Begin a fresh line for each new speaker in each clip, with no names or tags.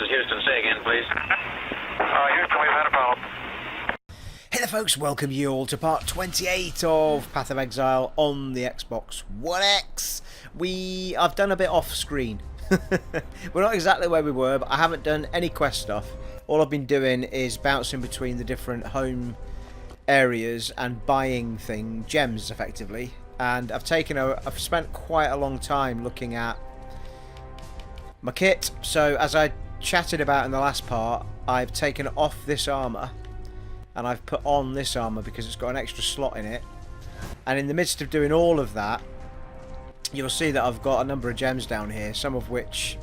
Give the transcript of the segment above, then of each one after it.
is Houston. Say again, please.
Houston, we've had a problem.
Hey there folks, welcome you all to part 28 of Path of Exile on the Xbox One X. I've done a bit off screen. We're not exactly where we were, but I haven't done any quest stuff. All I've been doing is bouncing between the different home areas and buying gems effectively. And I've spent quite a long time looking at my kit. So as I chatted about in the last part, I've taken off this armour and I've put on this armour because it's got an extra slot in it. And in the midst of doing all of that, you'll see that I've got a number of gems down here, some of which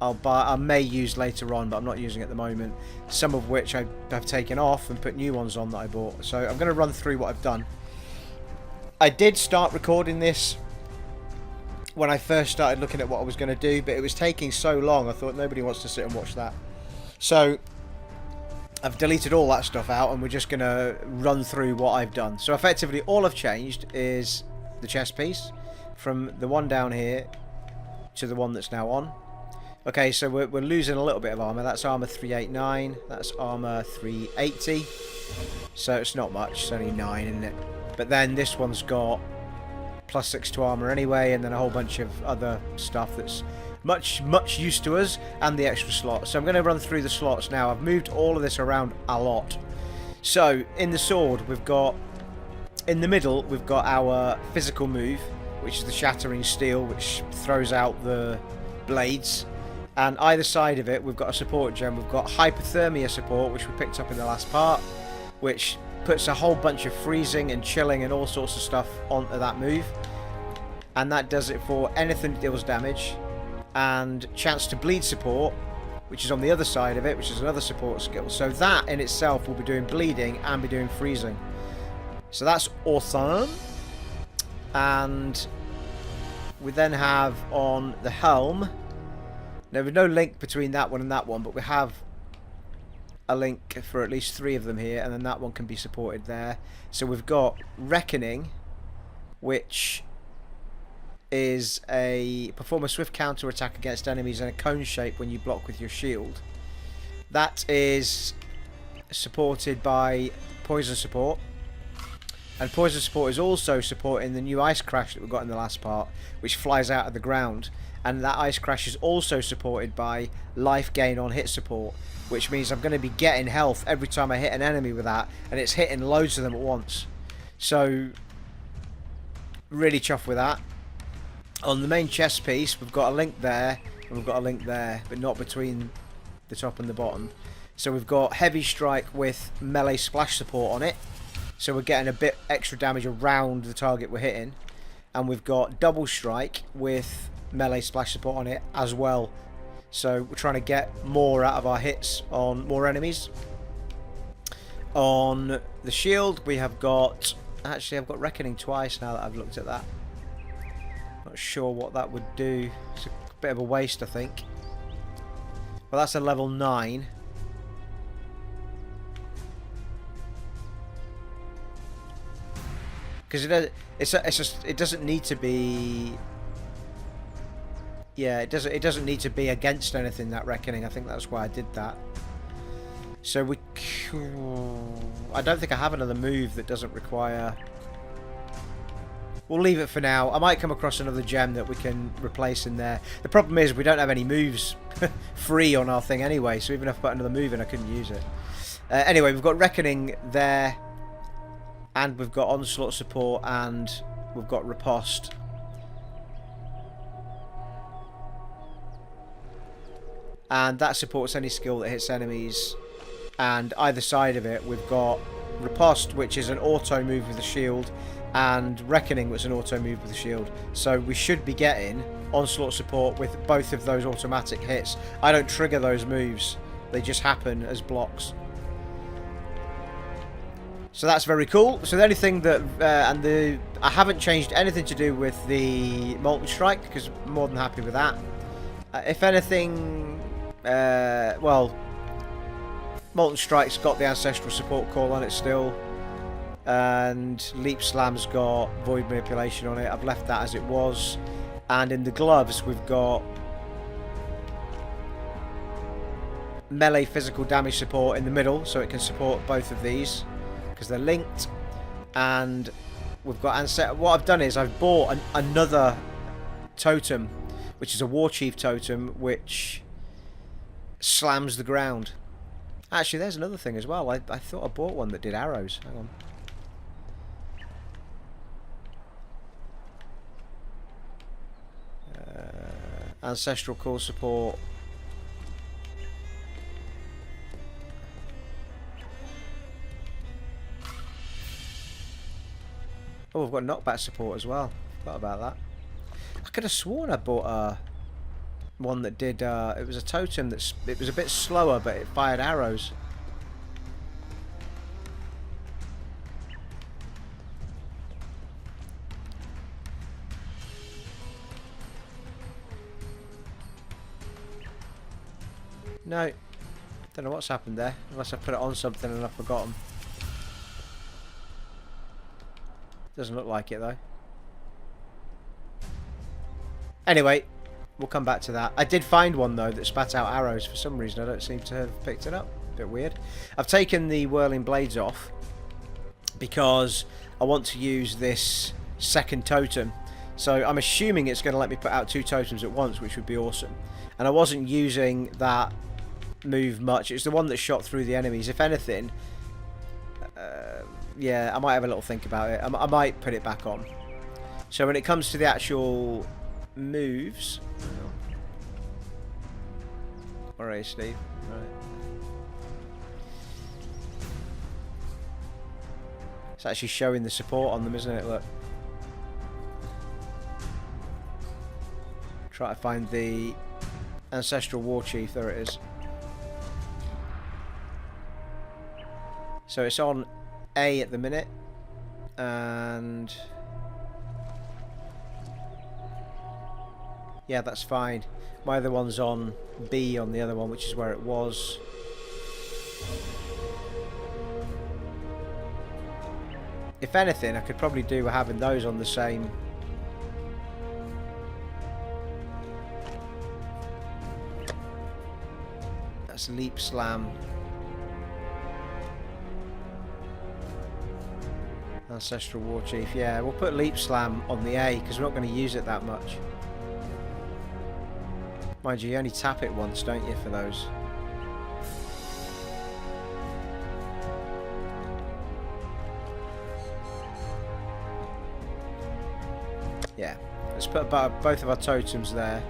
I may use later on, but I'm not using at the moment. Some of which I've taken off and put new ones on that I bought. So I'm going to run through what I've done. I did start recording this when I first started looking at what I was going to do, but it was taking so long I thought nobody wants to sit and watch that. So I've deleted all that stuff out and we're just going to run through what I've done. So effectively all I've changed is the chest piece from the one down here to the one that's now on. Okay, so we're losing a little bit of armour. That's armour 389, that's armour 380. So it's not much, it's only 9, isn't it? But then this one's got +6 to armour anyway, and then a whole bunch of other stuff that's much use to us, and the extra slot. So I'm going to run through the slots now. I've moved all of this around a lot. So in the sword we've got, in the middle we've got our physical move, which is the shattering steel, which throws out the blades, and either side of it we've got a support gem. We've got hypothermia support, which we picked up in the last part, which puts a whole bunch of freezing and chilling and all sorts of stuff onto that move, and that does it for anything that deals damage. And chance to bleed support, which is on the other side of it, which is another support skill. So that in itself will be doing bleeding and be doing freezing. So that's awesome. And we then have on the helm, now there's no link between that one and that one, but we have a link for at least 3 of them here, and then that one can be supported there. So we've got Reckoning, which is perform a swift counter attack against enemies in a cone shape when you block with your shield. That is supported by poison support, and poison support is also supporting the new ice crash that we got in the last part, which flies out of the ground. And that ice crash is also supported by life gain on hit support, which means I'm going to be getting health every time I hit an enemy with that, and it's hitting loads of them at once. So really chuffed with that. On the main chest piece we've got a link there and we've got a link there, but not between the top and the bottom. So we've got heavy strike with melee splash support on it, so we're getting a bit extra damage around the target we're hitting, and we've got double strike with melee splash support on it as well, so we're trying to get more out of our hits on more enemies. On the shield we have got, actually I've got Reckoning twice now that I've looked at that. Not sure what that would do. It's a bit of a waste, I think. Well, that's a level 9. Because it doesn't need to be. Yeah, it doesn't need to be against anything, that Reckoning. I think that's why I did that. So I don't think I have another move that doesn't require. We'll leave it for now. I might come across another gem that we can replace in there. The problem is we don't have any moves free on our thing anyway, so even if I put another move in, I couldn't use it. Anyway, we've got Reckoning there, and we've got Onslaught support, and we've got Riposte. And that supports any skill that hits enemies. And either side of it, we've got Riposte, which is an auto move with the shield, and Reckoning, which is an auto move with the shield. So we should be getting Onslaught support with both of those automatic hits. I don't trigger those moves, they just happen as blocks. So that's very cool. So the only thing that I haven't changed anything to do with the Molten Strike, because I'm more than happy with that. If anything, well, Molten Strike's got the Ancestral Support Call on it still, and Leap Slam's got Void Manipulation on it. I've left that as it was. And in the gloves we've got melee physical damage support in the middle, so it can support both of these because they're linked. And we've got what I've done is I've bought another totem, which is a war chief totem, which slams the ground. Actually, there's another thing as well. I thought I bought one that did arrows. Hang on. Ancestral core support. Oh, we've got knockback support as well. Forgot about that. I could have sworn I bought one that did. It was a totem it was a bit slower, but it fired arrows. No, don't know what's happened there. Unless I put it on something and I've forgotten. Doesn't look like it though. Anyway, we'll come back to that. I did find one though that spat out arrows for some reason. I don't seem to have picked it up. Bit weird. I've taken the whirling blades off because I want to use this second totem. So I'm assuming it's going to let me put out 2 totems at once, which would be awesome. And I wasn't using that move much. It's the one that shot through the enemies. If anything, yeah, I might have a little think about it. I might put it back on. So when it comes to the actual moves, alright, Steve. Right. It's actually showing the support on them, isn't it? Look. Try to find the Ancestral War Chief. There it is. So it's on A at the minute, and yeah, that's fine. My other one's on B on the other one, which is where it was. If anything, I could probably do having those on the same. That's Leap Slam. Ancestral War Chief. Yeah, we'll put Leap Slam on the A because we're not going to use it that much. Mind you, you only tap it once, don't you, for those? Yeah, let's put both of our totems there.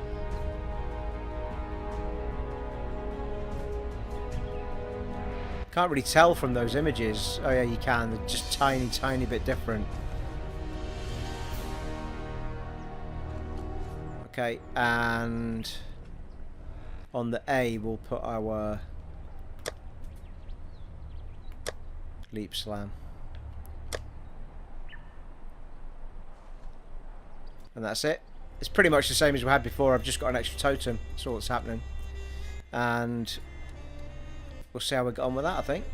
Can't really tell from those images. Oh yeah, you can. They're just tiny bit different. Okay, and on the A we'll put our Leap Slam. And that's it. It's pretty much the same as we had before. I've just got an extra totem. That's all that's happening. And we'll see how we get on with that, I think.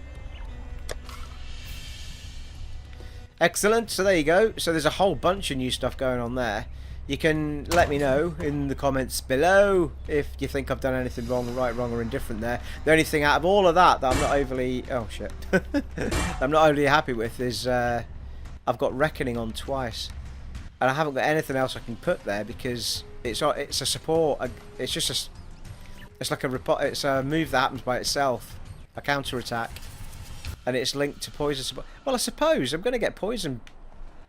Excellent. So there you go. So there's a whole bunch of new stuff going on there. You can let me know in the comments below if you think I've done anything wrong, right, wrong, or indifferent there. The only thing out of all of that I'm not overly... Oh, shit. I'm not overly happy with is I've got Reckoning on twice. And I haven't got anything else I can put there because it's a support. It's just a... It's like it's a move that happens by itself. A counter attack, and it's linked to poison support. Well, I suppose I'm going to get poison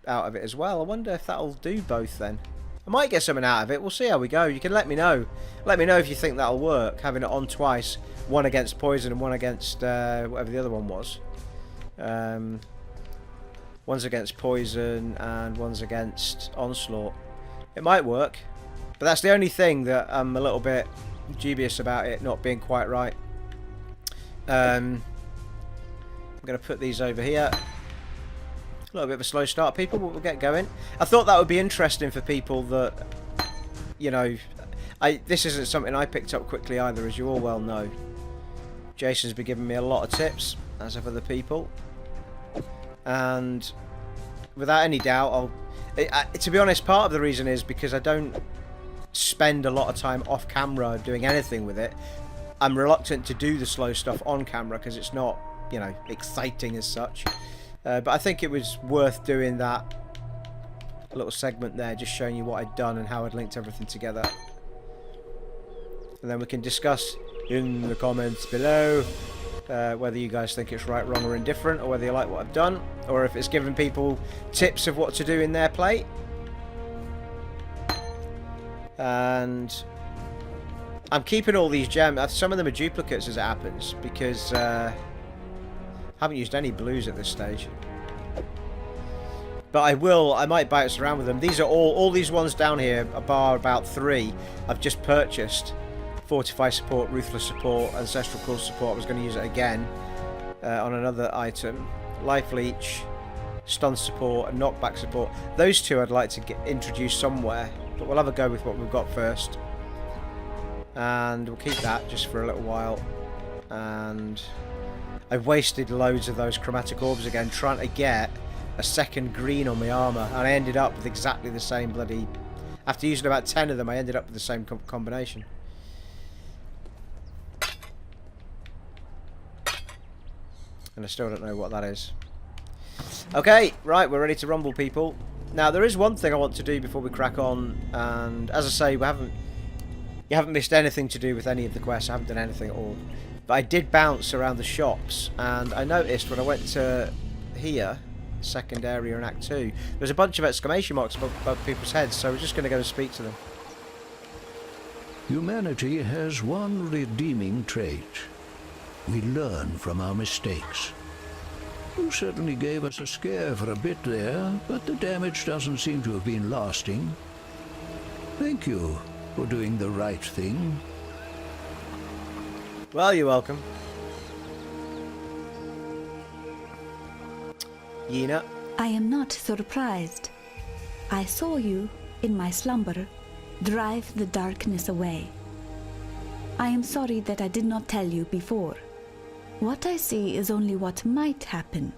out of it as well. I wonder if that'll do both then. I might get something out of it. We'll see how we go. You can let me know. Let me know if you think that'll work, having it on twice. One against poison and one against whatever the other one was. One's against poison and one's against onslaught. It might work, but that's the only thing that I'm a little bit dubious about it not being quite right. I'm going to put these over here. A little bit of a slow start, people, but we'll get going. I thought that would be interesting for people that, you know, this isn't something I picked up quickly either, as you all well know. Jason's been giving me a lot of tips, as have other people. And without any doubt, to be honest, part of the reason is because I don't spend a lot of time off camera doing anything with it. I'm reluctant to do the slow stuff on camera because it's not, you know, exciting as such. But I think it was worth doing that little segment there, just showing you what I'd done and how I'd linked everything together. And then we can discuss in the comments below whether you guys think it's right, wrong or indifferent, or whether you like what I've done, or if it's giving people tips of what to do in their play. And I'm keeping all these gems. Some of them are duplicates as it happens, because I haven't used any blues at this stage. But I might bounce around with them. These are all these ones down here, bar about 3, I've just purchased. Fortify support, Ruthless support, Ancestral Call support. I was going to use it again on another item. Life Leech, Stun support, and Knockback support. Those two I'd like to get introduced somewhere, but we'll have a go with what we've got first. And we'll keep that just for a little while. And I've wasted loads of those chromatic orbs again trying to get a second green on my armour, and I ended up with exactly the same bloody... After using about 10 of them, I ended up with the same combination. And I still don't know what that is. Okay, right, we're ready to rumble, people. Now, there is one thing I want to do before we crack on, and as I say, you haven't missed anything to do with any of the quests. I haven't done anything at all. But I did bounce around the shops, and I noticed when I went to here, second area in Act 2, there's a bunch of exclamation marks above people's heads, so we're just going to go and speak to them.
Humanity has one redeeming trait. We learn from our mistakes. You certainly gave us a scare for a bit there, but the damage doesn't seem to have been lasting. Thank you for doing the right thing.
Well, you're welcome. Yena.
I am not surprised. I saw you, in my slumber, drive the darkness away. I am sorry that I did not tell you before. What I see is only what might happen,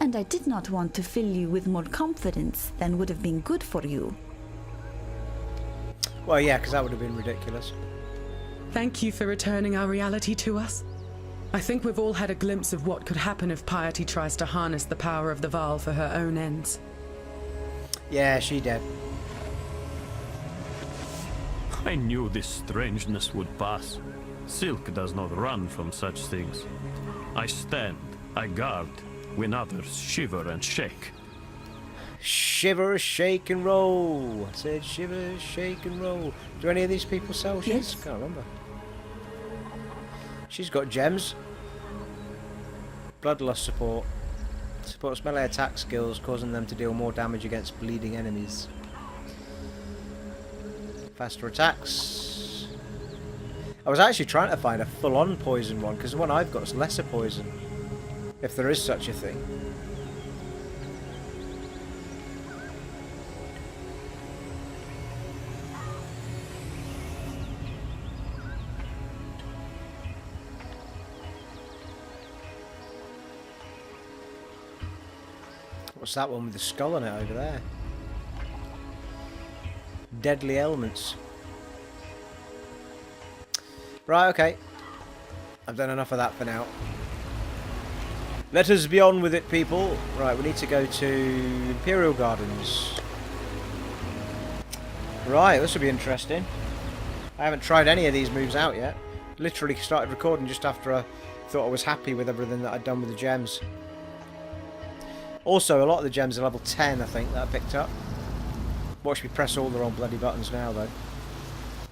and I did not want to fill you with more confidence than would have been good for you.
Well, yeah, because that would have been ridiculous.
Thank you for returning our reality to us. I think we've all had a glimpse of what could happen if Piety tries to harness the power of the Vaal for her own ends.
Yeah, she did.
I knew this strangeness would pass. Silk does not run from such things. I stand, I guard, when others shiver and shake.
Shiver, shake and roll. I said shiver, shake and roll. Do any of these people sell shit?
Yes.
Can't remember. She's got gems. Bloodlust support. Supports melee attack skills, causing them to deal more damage against bleeding enemies. Faster attacks. I was actually trying to find a full-on poison one, because the one I've got is lesser poison. If there is such a thing. What's that one with the skull on it over there? Deadly elements. Right, okay. I've done enough of that for now. Let us be on with it, people. Right, we need to go to Imperial Gardens. Right, this will be interesting. I haven't tried any of these moves out yet. Literally started recording just after I thought I was happy with everything that I'd done with the gems. Also, a lot of the gems are level 10, I think, that I picked up. Watch me press all the wrong bloody buttons now, though.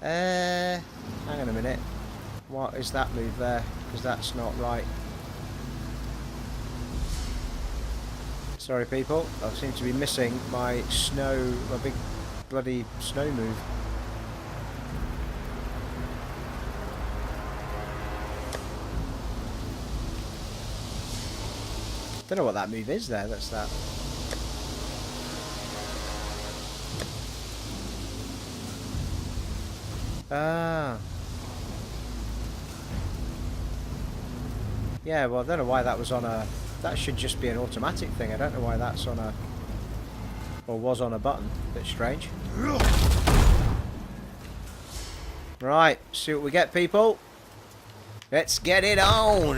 Hang on a minute. What is that move there? Because that's not right. Sorry, people. I seem to be missing my big bloody snow move. Don't know what that move is there. That's that. Ah. Yeah, well, I don't know why that was on a... That should just be an automatic thing. I don't know why that's on a... Or was on a button. Bit strange. Right, see what we get, people. Let's get it on!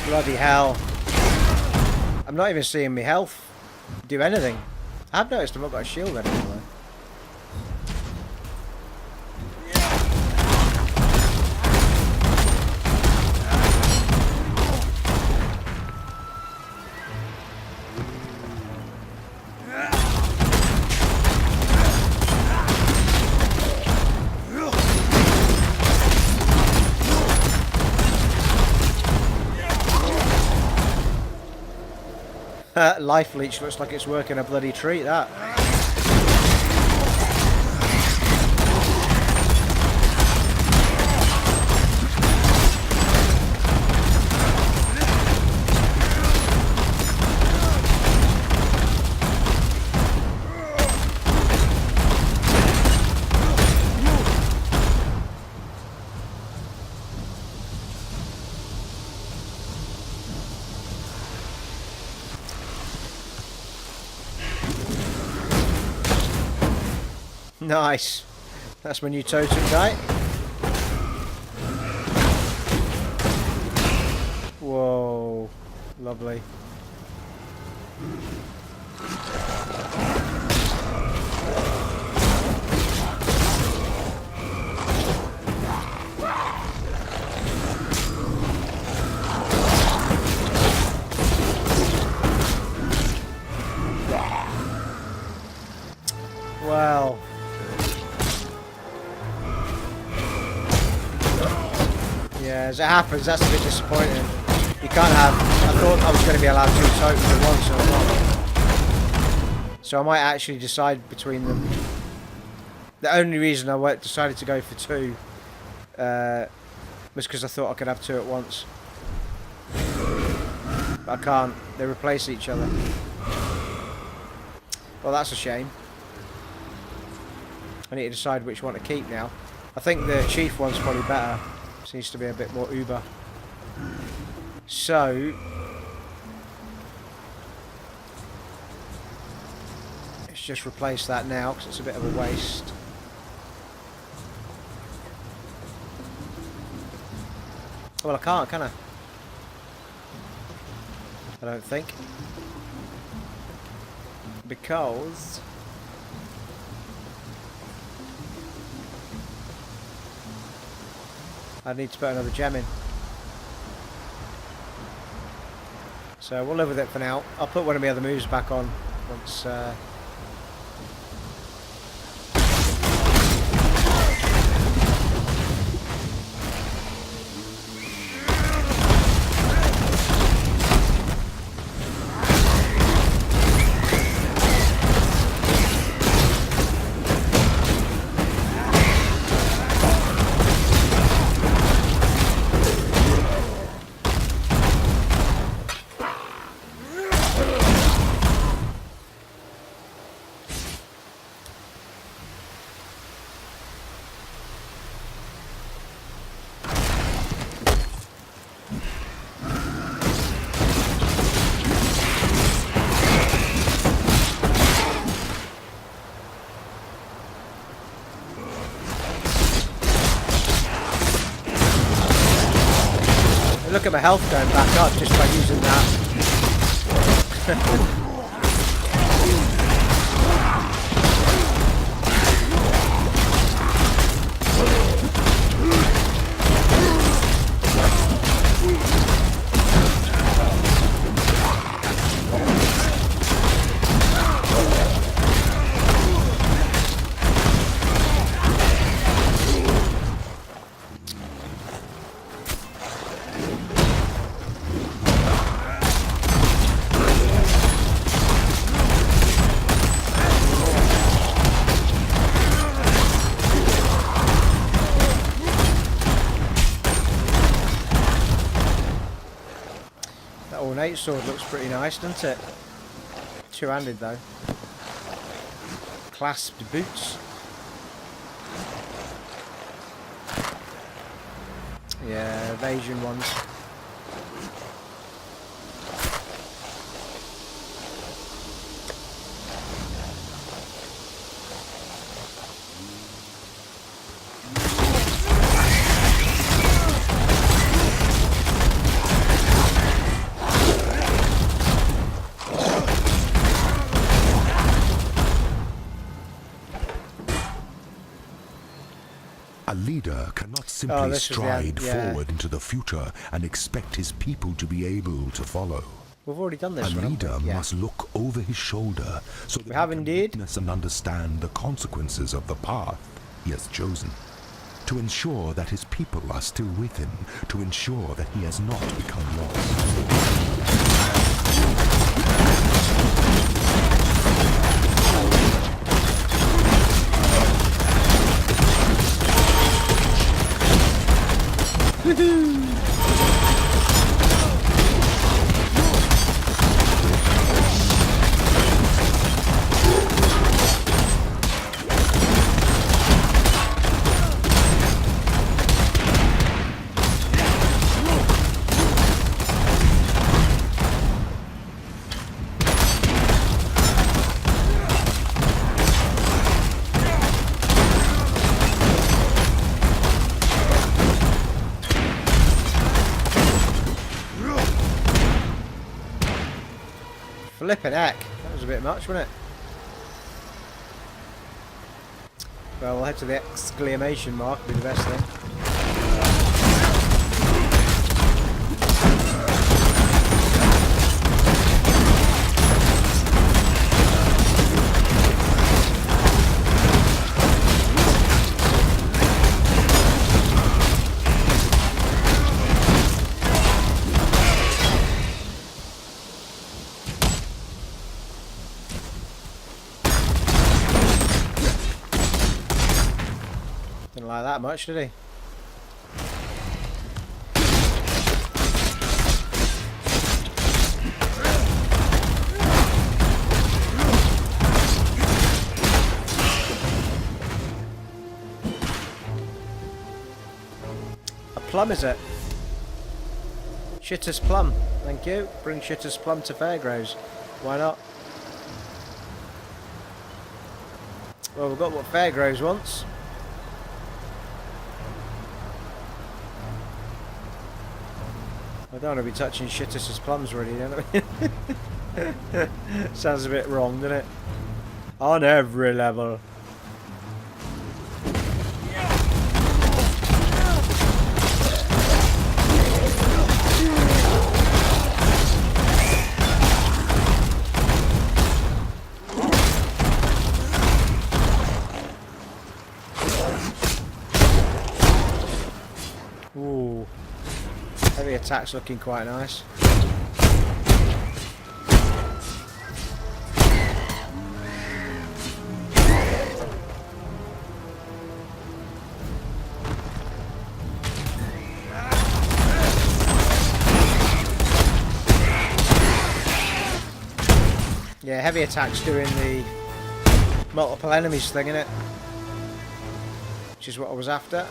Bloody hell. I'm not even seeing my health do anything. I've noticed I've not got a shield anymore though. Life leech looks like it's working a bloody treat, that. Nice. That's my new totem guy. Whoa. Lovely. Wow. Yeah, as it happens, that's a bit disappointing. You can't have... I thought I was going to be allowed 2 tokens at once, or not. So I might actually decide between them. The only reason I decided to go for 2 was because I thought I could have 2 at once. But I can't. They replace each other. Well, that's a shame. I need to decide which one to keep now. I think the chief one's probably better. Seems to be a bit more uber. So let's just replace that now because it's a bit of a waste. Well, I can't, can I? I don't think. Because I need to put another gem in. So we'll live with it for now. I'll put one of my other moves back on once look at my health going back up just by using that. ornate sword looks pretty nice, doesn't it? Two-handed though. Clasped boots. Yeah, evasion ones.
A leader cannot simply
this was the
stride
end, yeah.
forward into the future and expect his people to be able to follow.
We've already done this
A
one, haven't
leader
we? Yeah.
must look over his shoulder so that
We have
he can
indeed.
witness and understand the consequences of the path he has chosen. To ensure that his people are still with him, to ensure that he has not become lost.
Flippin' heck. That was a bit much, wasn't it? Well, we'll head to the exclamation mark, would be the best thing. Didn't like that much, did he? A plum, is it? Shitter's plum. Thank you. Bring Shitter's plum to Fairgrows. Why not? Well, we've got what Fairgrows wants. I don't want to be touching Shitter's plums really, you know what I mean? Sounds a bit wrong, doesn't it? On every level. Ooh. Heavy attack's looking quite nice. Yeah, heavy attack's doing the multiple enemies thing, innit? Which is what I was after.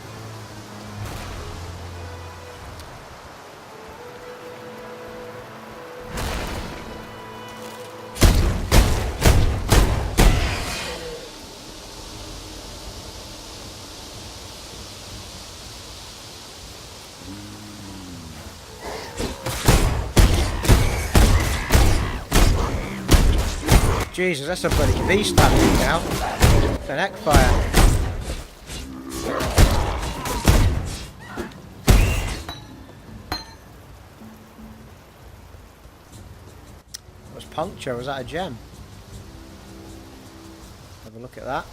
Jesus, that's a bloody beast happening now. An heck fire. That was puncture, was that a gem? Have a look at that.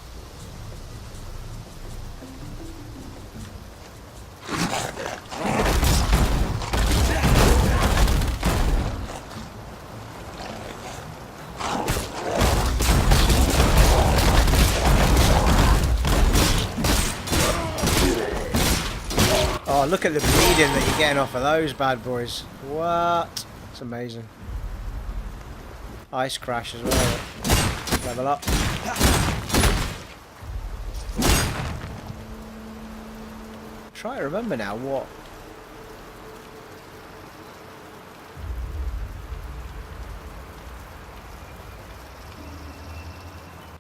Oh, look at the bleeding that you're getting off of those bad boys. What? It's amazing. Ice crash as well. Level up. Try to remember now what.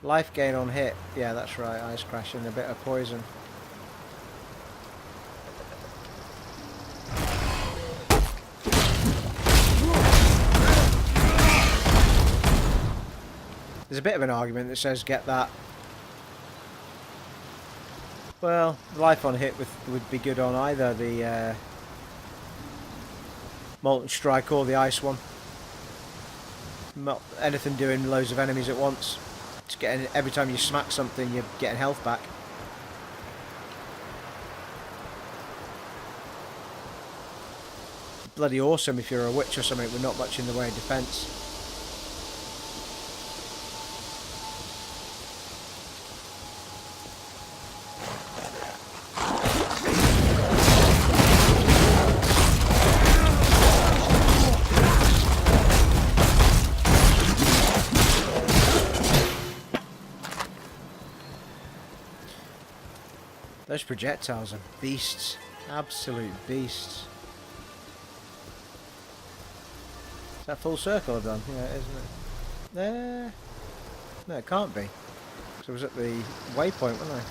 Life gain on hit. Yeah, that's right. Ice crash and a bit of poison. There's a bit of an argument that says get that. Well, life on hit would be good on either the Molten Strike or the ice one. Not anything doing loads of enemies at once. Just getting, every time you smack something, you're getting health back. Bloody awesome if you're a witch or something with not much in the way of defense. Those projectiles are beasts. Absolute beasts. Is that full circle I've done? Yeah, isn't it? There. No, it can't be. So I was at the waypoint, wasn't I?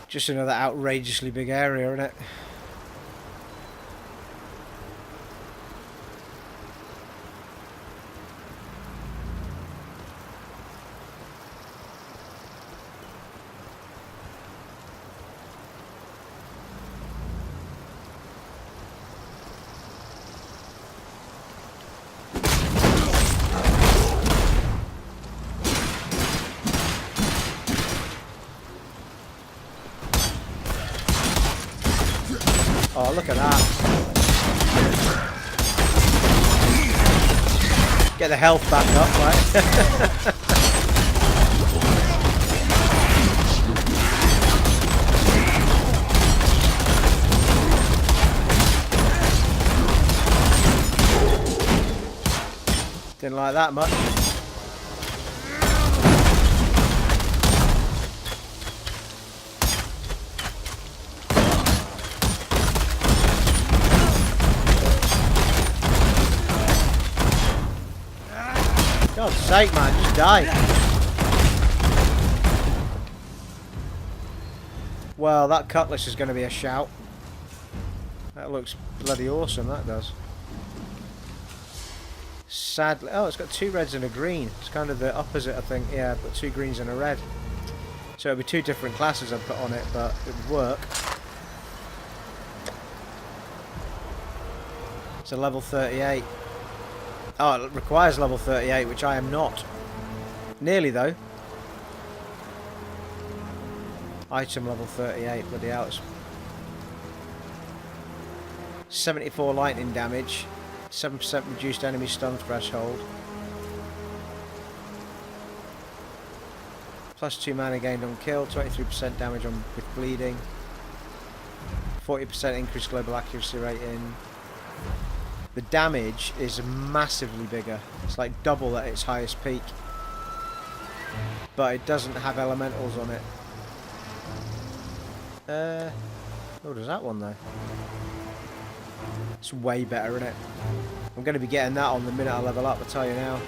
Just another outrageously big area, isn't it? Oh, look at that. Get the health back up, right? Didn't like that much. God's sake, man, just die. Well, that cutlass is going to be a shout. That looks bloody awesome, that does. Sadly, oh, it's got 2 reds and a green. It's kind of the opposite, I think. Yeah, but 2 greens and a red. So it'll be 2 different classes I'd put on it, but it would work. It's a level 38. Oh, it requires level 38, which I am not. Nearly, though. Item level 38, bloody hell. It's 74 lightning damage, 7% reduced enemy stun threshold. Plus 2 mana gained on kill, 23% damage on with bleeding. 40% increased global accuracy rating. The damage is massively bigger. It's like double at its highest peak. But it doesn't have elementals on it. Oh, does that one though? It's way better, isn't it? I'm going to be getting that on the minute I level up, I'll tell you now.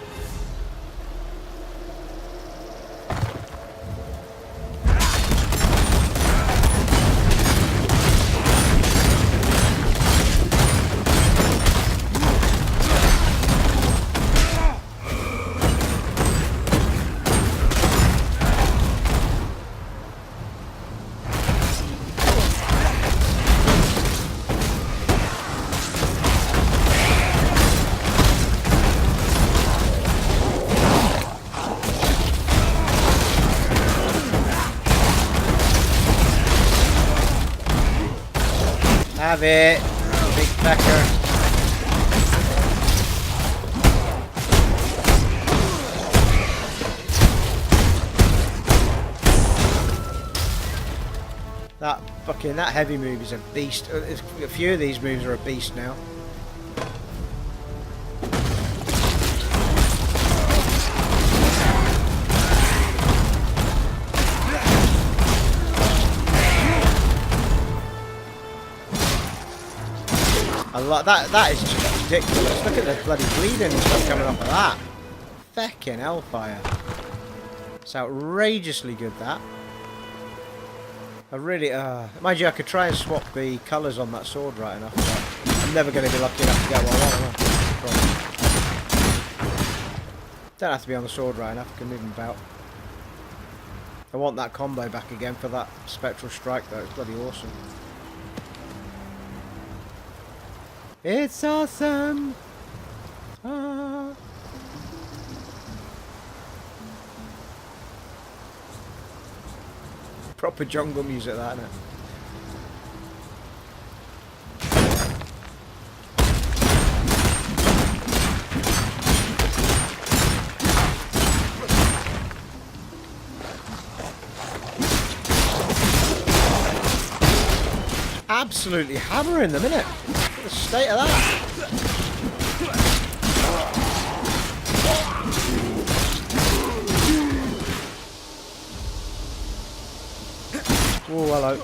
Have it, big pecker. That heavy move is a beast. A few of these moves are a beast now. I like that. That is just ridiculous. Look at the bloody bleeding and stuff coming off of that. Feckin' hellfire. It's outrageously good, that. I really, mind you, I could try and swap the colours on that sword right enough, but I'm never going to be lucky enough to get what I want. Don't have to be on the sword right enough, I can move them about. I want that combo back again for that spectral strike though, it's bloody awesome. It's awesome! Ah. Proper jungle music, that, isn't it? Absolutely hammering them, innit? Look at the state of that. Oh, hello.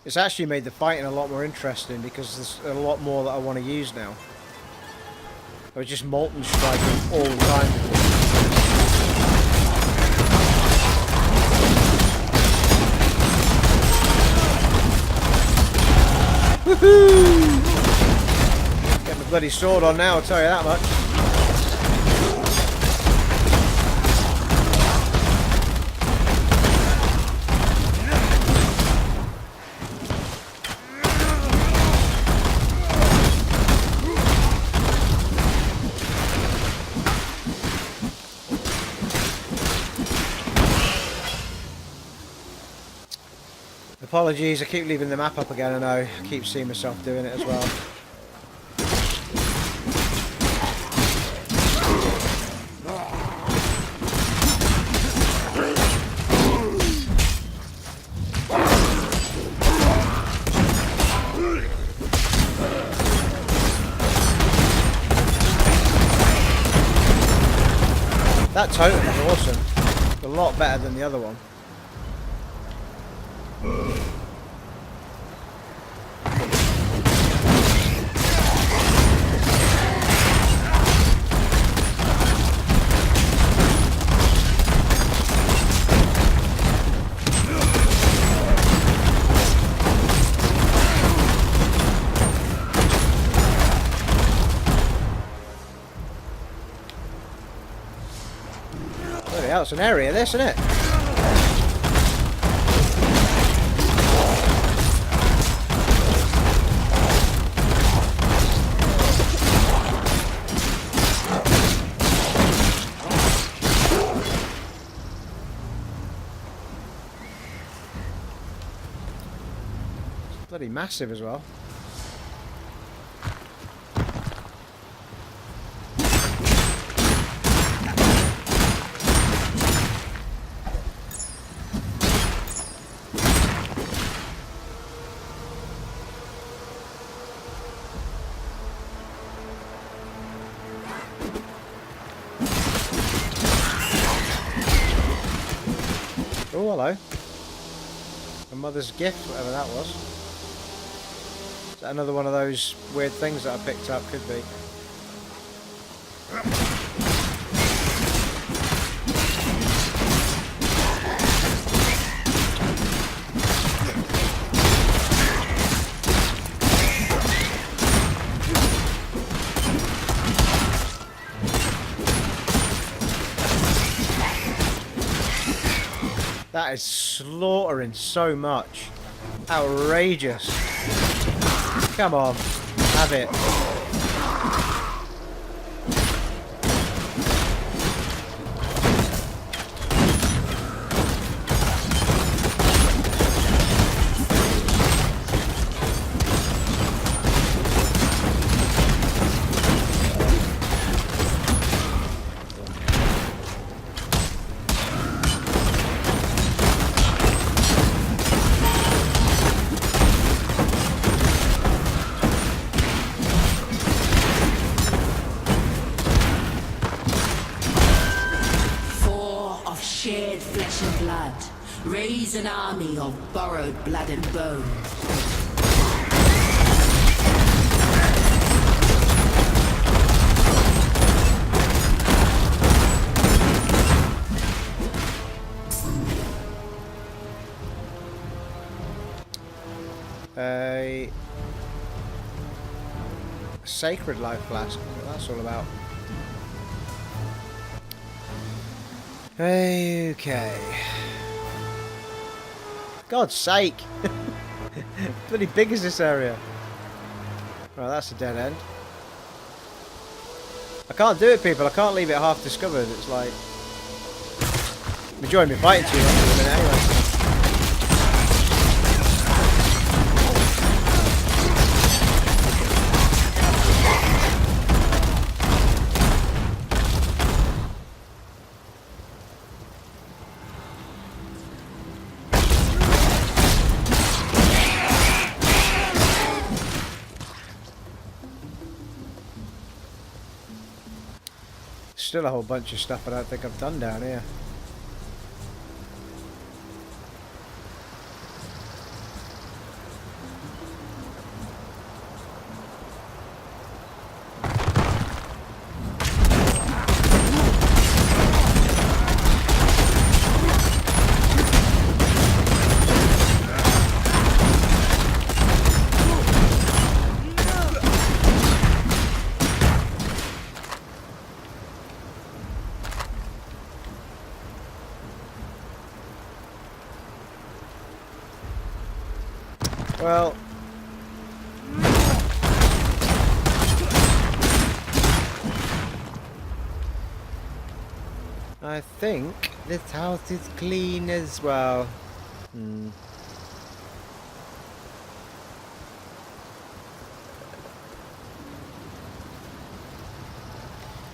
It's actually made the fighting a lot more interesting because there's a lot more that I want to use now. I was just molten striking all the time. Woohoo! Get my bloody sword on now, I'll tell you that much. Apologies, I keep leaving the map up again, I know. I keep seeing myself doing it as well. That totem is awesome. A lot better than the other one. Bloody hell, it's an area this, isn't it? Bloody massive as well. Oh, hello. A mother's gift, whatever that was. Is that another one of those weird things that I picked up? Could be. That is slaughtering so much. Outrageous. Come on, have it.
Shared flesh and blood, raise an army of borrowed blood and bone.
A sacred life flask, what that's all about. Okay. God's sake! Bloody big is this area? Right, that's a dead end. I can't do it, people. I can't leave it half discovered. It's like... I'm enjoying me fighting too much in a minute anyway. Still a whole bunch of stuff I don't think I've done down here. Well, I think this house is clean as well.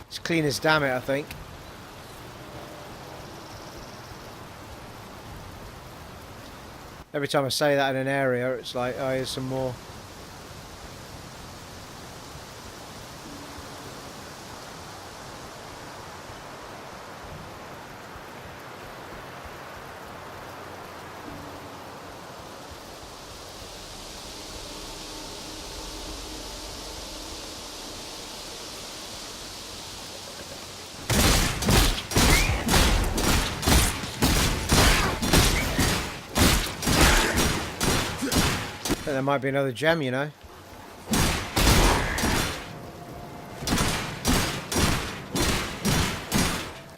It's clean as damn it, I think. Every time I say that in an area, it's like, oh, here's some more. There might be another gem, you know.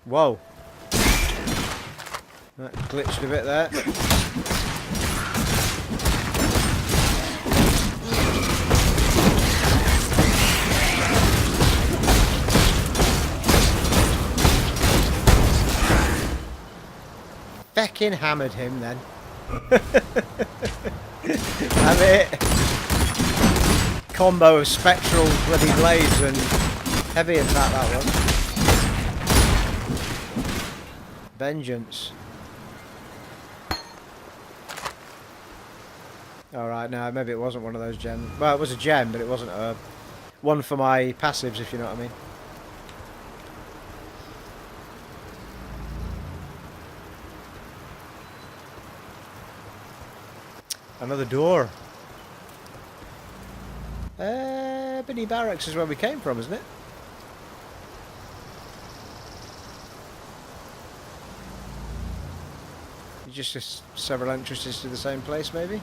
Whoa. That glitched a bit there. Feckin' hammered him then. Damn it! Combo of spectral bloody blades and heavy attack that was. Vengeance. Alright, no, maybe it wasn't one of those gems. Well, it was a gem, but it wasn't a one for my passives, if you know what I mean. Another door. Ebony Barracks is where we came from, isn't it? Just several entrances to the same place, maybe?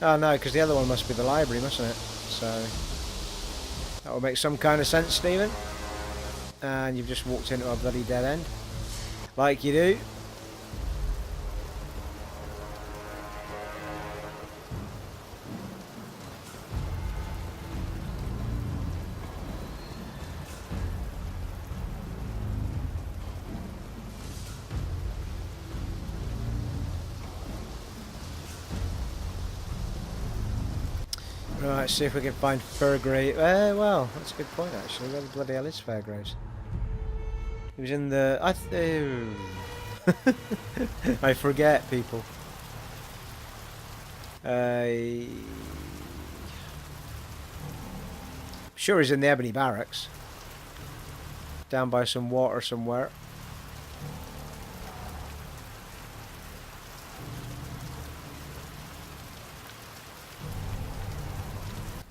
Oh no, because the other one must be the library, mustn't it? So that will make some kind of sense, Stephen. And you've just walked into a bloody dead end, like you do. Right, see if we can find Fairgrave. Well, that's a good point actually. Where the bloody hell is Fairgraves? He was in the... I forget, people. Sure he's in the Ebony Barracks. Down by some water somewhere.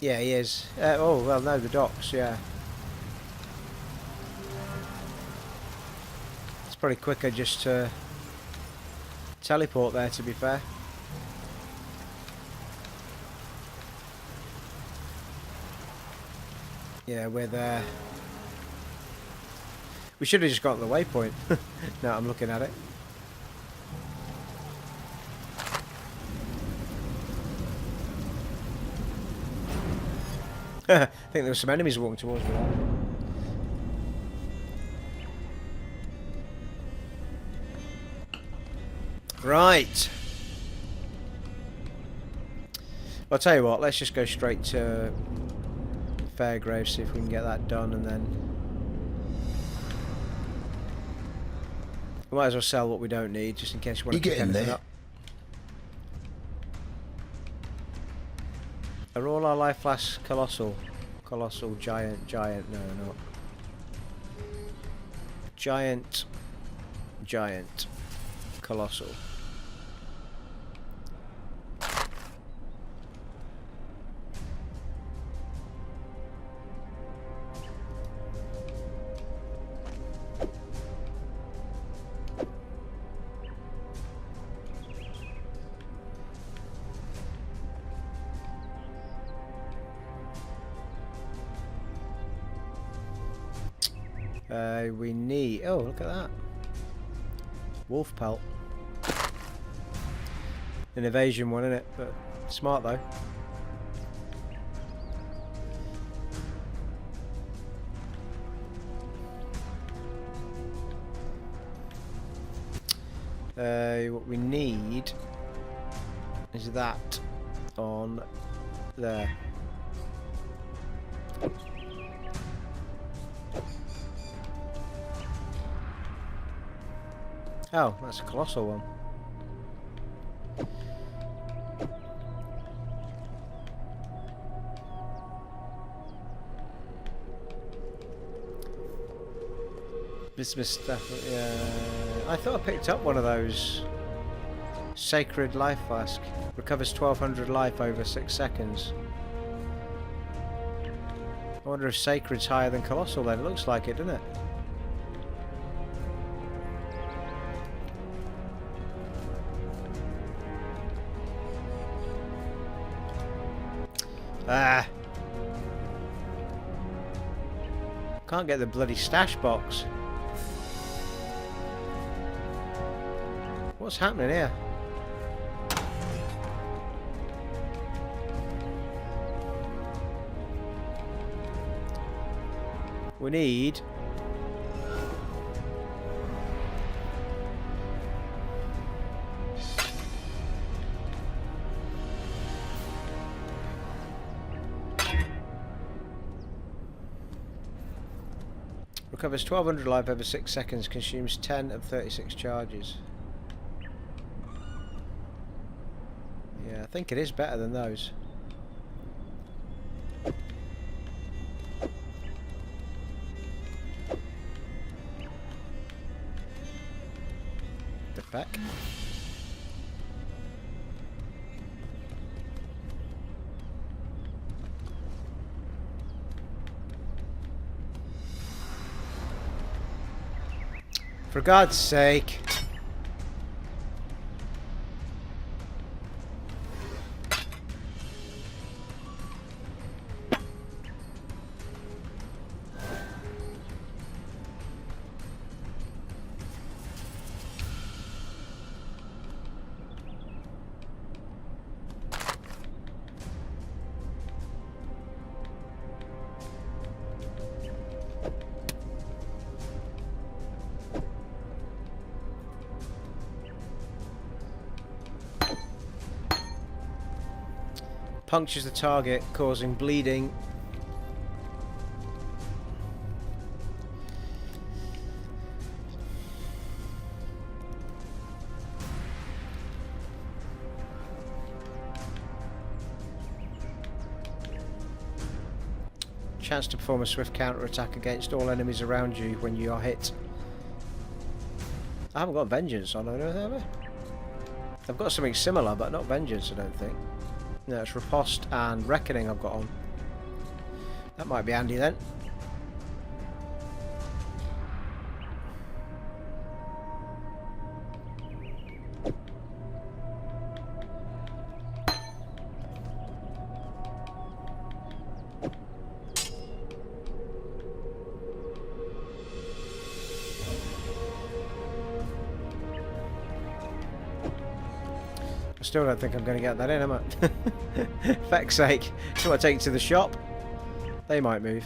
Yeah, he is. Oh, well, no, the docks, yeah. It's probably quicker just to teleport there, to be fair. Yeah, we're there. We should have just got to the waypoint. Now I'm looking at it. I think there were some enemies walking towards me. Right. I'll tell you what, let's just go straight to Fairgrave, see if we can get that done, and then we might as well sell what we don't need, just in case we want to pick anything up. Are all our life flasks colossal? Colossal, giant, no, not. Giant, colossal. We need... Oh, look at that. Wolf pelt. An evasion one, isn't it? But smart though. What we need is that on there. Oh, that's a colossal one. Bismuth stuff. Yeah, I thought I picked up one of those. Sacred life flask. Recovers 1200 life over 6 seconds. I wonder if Sacred's higher than Colossal then. It looks like it, doesn't it? Ah, Can't get the bloody stash box. What's happening here? We need... Recovers 1200 life over 6 seconds, consumes 10 of 36 charges. Yeah, I think it is better than those. The back. For God's sake. Punctures the target, causing bleeding. Chance to perform a swift counter-attack against all enemies around you when you are hit. I haven't got Vengeance on, have I? I've got something similar, but not Vengeance, I don't think. No, it's Riposte and Reckoning I've got on. That might be handy then. I still don't think I'm going to get that in, am I? Feck's sake. Shall I take it to the shop? They might move.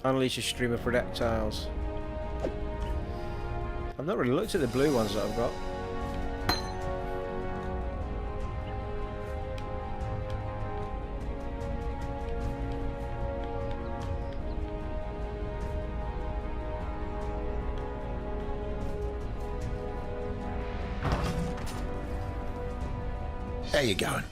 Unleash a stream of projectiles. I've not really looked at the blue ones that I've got.
How you going?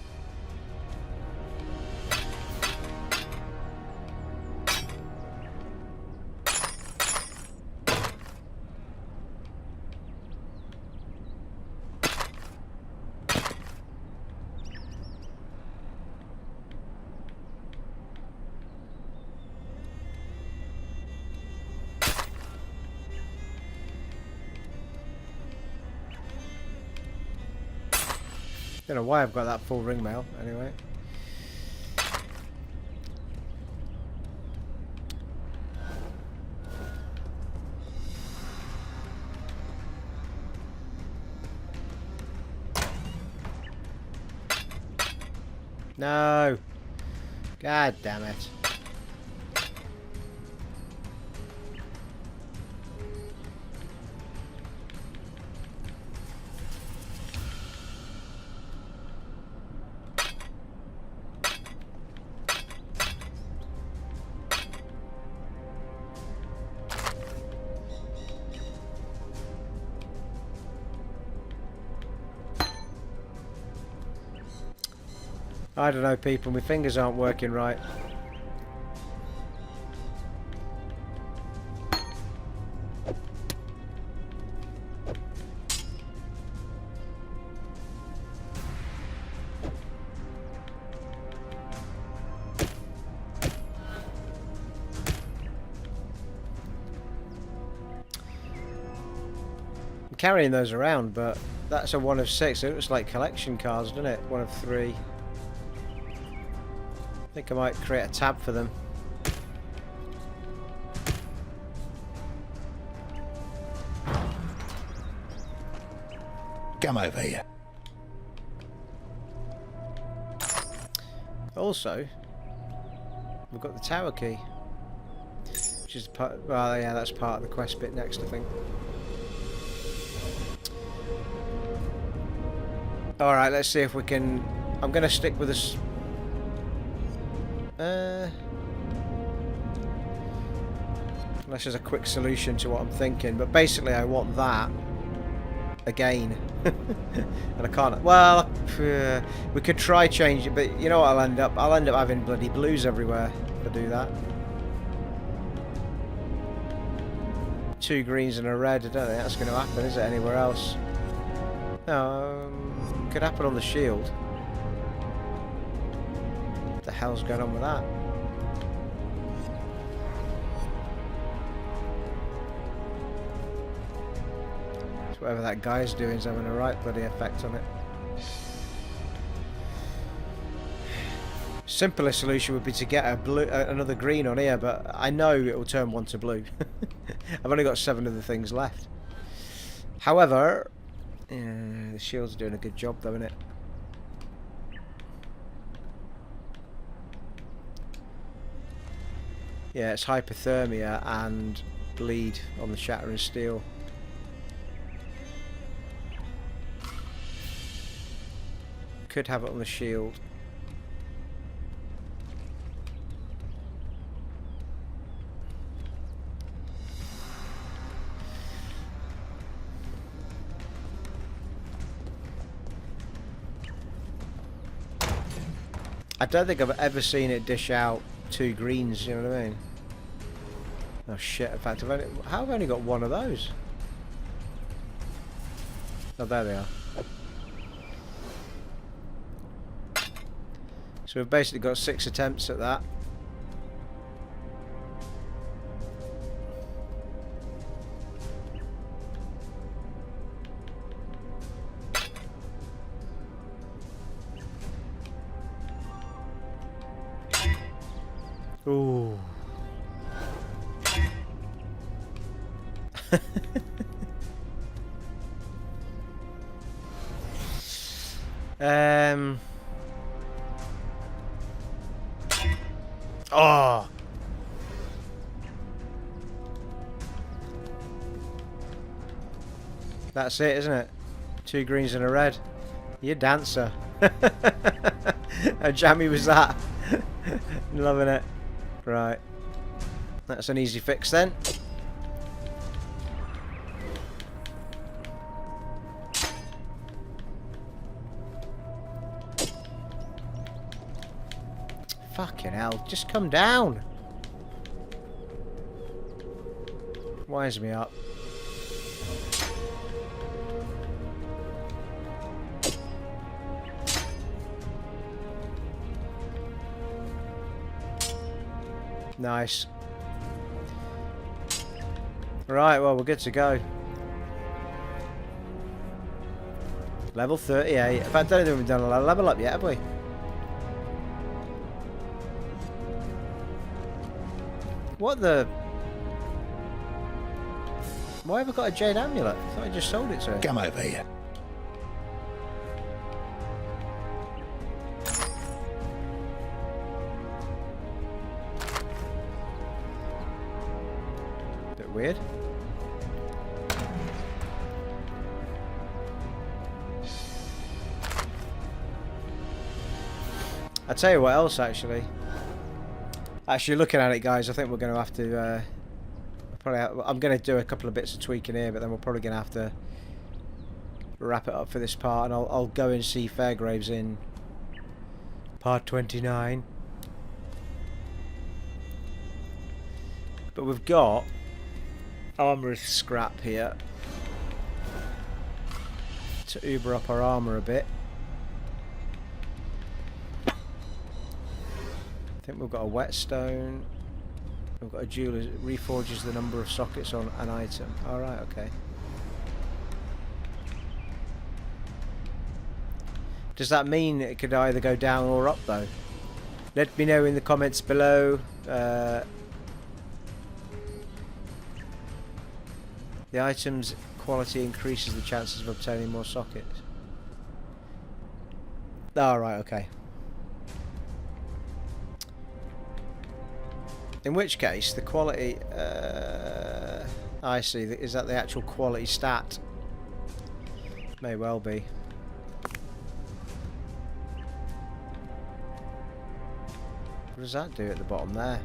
Don't know why I've got that full ring mail, anyway. No! God damn it. I don't know, people, my fingers aren't working right. carrying those around, but that's a 1 of 6. It looks like collection cards, doesn't it? 1 of 3. I think I might create a tab for them.
Come over here.
Also, we've got the tower key, which is part. Well, yeah, that's part of the quest bit next, I think. All right, let's see if we can. I'm going to stick with this. Unless there's a quick solution to what I'm thinking, but basically, I want that again. And I can't. Well, we could try change it, but you know what? I'll end up having bloody blues everywhere if I do that. 2 greens and a red. I don't think that's going to happen, is it? Anywhere else? No. Could happen on the shield. What the hell's going on with that? Whatever that guy's doing is having a right bloody effect on it. Simpler solution would be to get a blue, another green on here, but I know it will turn 1 to blue. I've only got 7 of the things left. However, the shield's doing a good job though, isn't it? Yeah, it's hypothermia and bleed on the shattering steel. Could have it on the shield. I don't think I've ever seen it dish out 2 greens, you know what I mean? Oh shit, in fact, how have I only got 1 of those? Oh, there they are. So we've basically got 6 attempts at that. Ooh. Oh. That's it, isn't it? 2 greens and a red. You dancer. How jammy was that? Loving it. Right. That's an easy fix then. Fucking hell, just come down. Wires me up. Nice. Right, well, we're good to go. Level 38. In fact, I don't think we've done a level up yet, have we? What the... Why have I got a jade amulet? I thought I just sold it to her.
Come over here.
Bit weird. I'll tell you what else, actually, looking at it, guys, I think we're going to have to I'm going to do a couple of bits of tweaking here, but then we're probably going to have to wrap it up for this part, and I'll go and see Fairgraves in part 29. But we've got armourer's scrap here to uber up our armour a bit. I think we've got a whetstone. We've got a jeweler reforges the number of sockets on an item. Alright, okay. Does that mean it could either go down or up, though? Let me know in the comments below. The item's quality increases the chances of obtaining more sockets. Oh, right, okay. In which case, the quality... I see. Is that the actual quality stat? May well be. What does that do at the bottom there?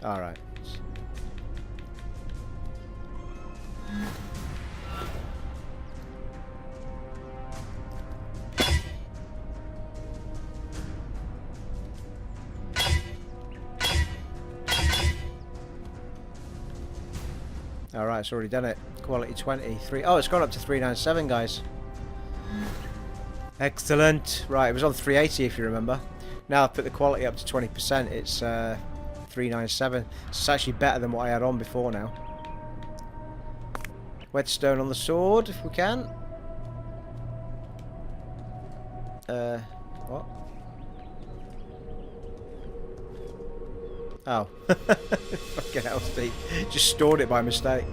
Alright. Alright, it's already done it. Quality 23. Oh, it's gone up to 397, guys. Excellent. Right, it was on 380 if you remember. Now I've put the quality up to 20%. It's 397. It's actually better than what I had on before now. Whetstone on the sword, if we can. What? Oh. Fucking hell, Steve. Just stored it by mistake.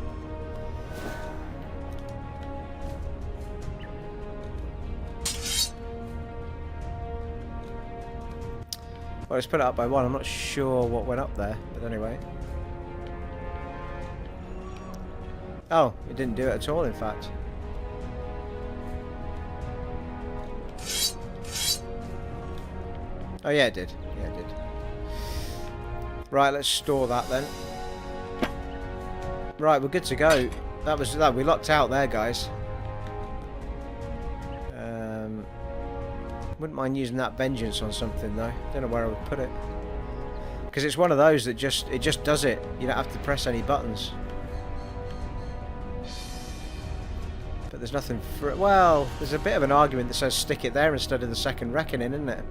Well, let's put it up by 1. I'm not sure what went up there, but anyway. Oh, it didn't do it at all, in fact. Oh, yeah, it did. Yeah, it did. Right, let's store that then. Right, we're good to go. That was that. We locked out there, guys. Wouldn't mind using that vengeance on something though. Don't know where I would put it. Because it's one of those that it just does it. You don't have to press any buttons. But there's nothing for it. Well, there's a bit of an argument that says stick it there instead of the second reckoning, isn't it?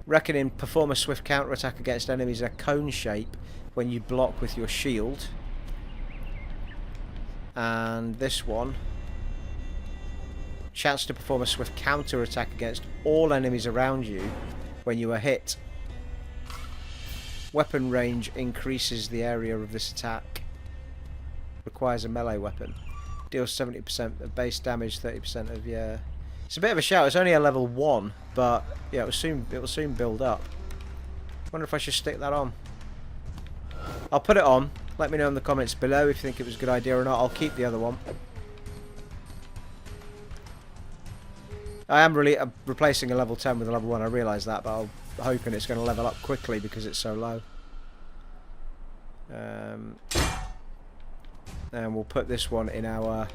Reckoning, perform a swift counterattack against enemies in a cone shape when you block with your shield. And this one, chance to perform a swift counterattack against all enemies around you when you are hit. Weapon range increases the area of this attack. Requires a melee weapon. Deals 70% of base damage, 30% of It's a bit of a shout. It's only a level 1, but yeah, it will soon build up. Wonder if I should stick that on. I'll put it on. Let me know in the comments below if you think it was a good idea or not. I'll keep the other one. I am really replacing a level 10 with a level 1. I realise that, but I'm hoping it's going to level up quickly because it's so low. And we'll put this one in our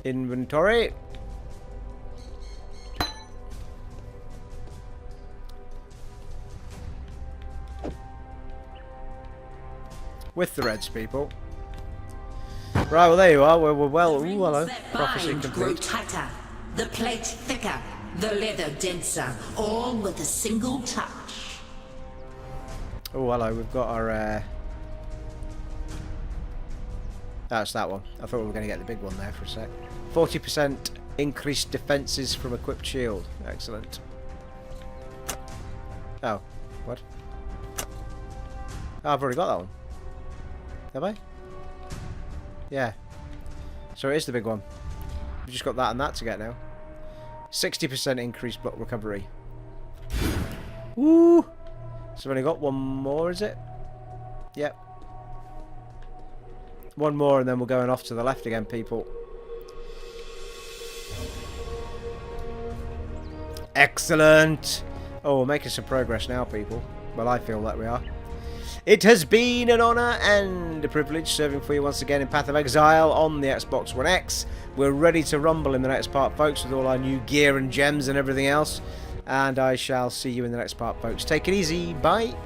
inventory. With the Reds, people. Right, well there you are. We're well. Ooh, hello. Prophecy complete.
Grow tighter, the plate thicker, the leather denser, all with a single touch.
Oh, hello. We've got our. That's that one. I thought we were going to get the big one there for a sec. 40% increased defenses from equipped shield. Excellent. Oh, what? Oh, I've already got that one. Have I? Yeah. So it is the big one. We've just got that and that to get now. 60% increased block recovery. Woo! So we've only got one more, is it? Yep. One more and then we're going off to the left again, people. Excellent! Oh, we're making some progress now, people. Well, I feel that we are. It has been an honour and a privilege serving for you once again in Path of Exile on the Xbox One X. We're ready to rumble in the next part, folks, with all our new gear and gems and everything else. And I shall see you in the next part, folks. Take it easy. Bye.